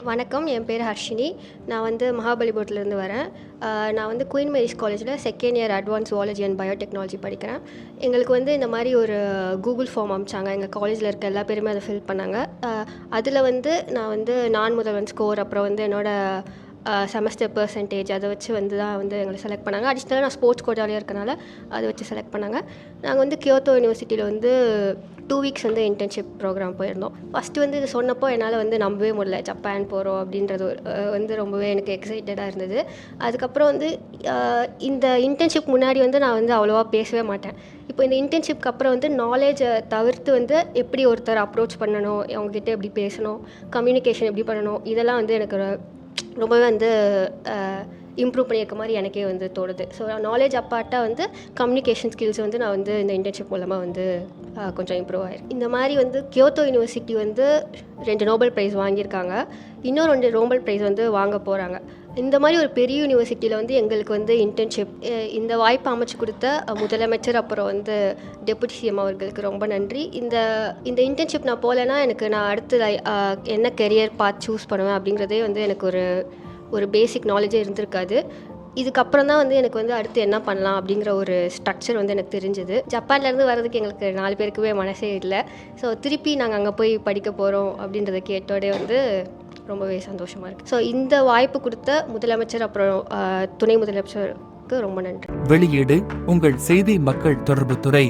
வணக்கம். என் பேர் ஹர்ஷினி. நான் வந்து மகாபலிபுரத்துலேருந்து வரேன். நான் வந்து குயின் மேரிஸ் காலேஜில் second year advance zoology and biotechnology படிக்கிறேன். எங்களுக்கு வந்து இந்த மாதிரி ஒரு கூகுள் ஃபார்ம் அனுப்பிச்சாங்க. எங்கள் காலேஜில் இருக்க எல்லா பேருமே அதை ஃபில் பண்ணாங்க. அதில் வந்து நான் வந்து நான் முதல்வன் ஸ்கோர், அப்புறம் வந்து என்னோடய செமஸ்டர் பெர்சன்டேஜ் அதை வச்சு வந்து தான் வந்து எங்களை செலக்ட் பண்ணாங்க. அடிஷ்னலாக நான் ஸ்போர்ட்ஸ் கோட்டாலே இருக்கனால அதை வச்சு செலக்ட் பண்ணாங்க. நாங்கள் வந்து கியோத்தோ யூனிவர்சிட்டியில் வந்து 2 வீக்ஸ் வந்து இன்டர்ன்ஷிப் ப்ரோக்ராம் போயிருந்தோம். ஃபஸ்ட்டு வந்து இது சொன்னப்போ என்னால் வந்து நம்பவே முடியல, ஜப்பான் போகிறோம் அப்படின்றது வந்து ரொம்பவே எனக்கு எக்ஸைட்டடாக இருந்தது. அதுக்கப்புறம் வந்து இந்த இன்டர்ன்ஷிப் முன்னாடி வந்து நான் வந்து அவ்வளோவா பேசவே மாட்டேன். இப்போ இந்த இன்டர்ன்ஷிப்க்கு அப்புறம் வந்து நாலேஜை தவிர்த்து வந்து எப்படி ஒருத்தர் அப்ரோச் பண்ணணும், அவங்ககிட்ட எப்படி பேசணும், கம்யூனிகேஷன் எப்படி பண்ணணும், இதெல்லாம் வந்து எனக்கு ரொம்பவே வந்து இம்ப்ரூவ் பண்ணியிருக்க மாதிரி எனக்கே வந்து தோணுது. ஸோ நாலேஜ் அப்பார்ட்டாக வந்து கம்யூனிகேஷன் ஸ்கில்ஸ் வந்து நான் வந்து இந்த இன்டர்ன்ஷிப் மூலமாக வந்து கொஞ்சம் இம்ப்ரூவ் ஆகிருக்கு. இந்த மாதிரி வந்து கியோத்தோ யூனிவர்சிட்டி வந்து 2 நோபல் ப்ரைஸ் வாங்கியிருக்காங்க. இன்னும் 2 நோபல் ப்ரைஸ் வந்து வாங்க போகிறாங்க. இந்த மாதிரி ஒரு பெரிய யூனிவர்சிட்டியில் வந்து எங்களுக்கு வந்து இன்டர்ன்ஷிப் இந்த வாய்ப்பை அமைச்சு கொடுத்த முதலமைச்சர், அப்புறம் வந்து டெபுட்டி சிஎம் அவர்களுக்கு ரொம்ப நன்றி. இந்த இன்டர்ன்ஷிப் நான் போகலைன்னா நான் அடுத்து என்ன கெரியர் பாத் சூஸ் பண்ணுவேன் அப்படிங்கிறதே வந்து எனக்கு ஒரு பேசிக் நாலேஜே இருந்திருக்காது. இதுக்கப்புறம் தான் வந்து எனக்கு வந்து அடுத்து என்ன பண்ணலாம் அப்படிங்கிற ஒரு ஸ்ட்ரக்சர் வந்து எனக்கு தெரிஞ்சுது. ஜப்பான்லேருந்து வர்றதுக்கு எங்களுக்கு 4 பேருக்குமே மனசே இல்லை. ஸோ திருப்பி நாங்கள் அங்கே போய் படிக்க போகிறோம் அப்படின்றத கேட்டோடே வந்து ரொம்பவே சந்தோஷமாக இருக்குது. ஸோ இந்த வாய்ப்பு கொடுத்த முதலமைச்சர், அப்புறம் துணை முதலமைச்சருக்கு ரொம்ப நன்றி. வெளியீடு உங்கள் செய்தி மக்கள் தொடர்புத்துறை.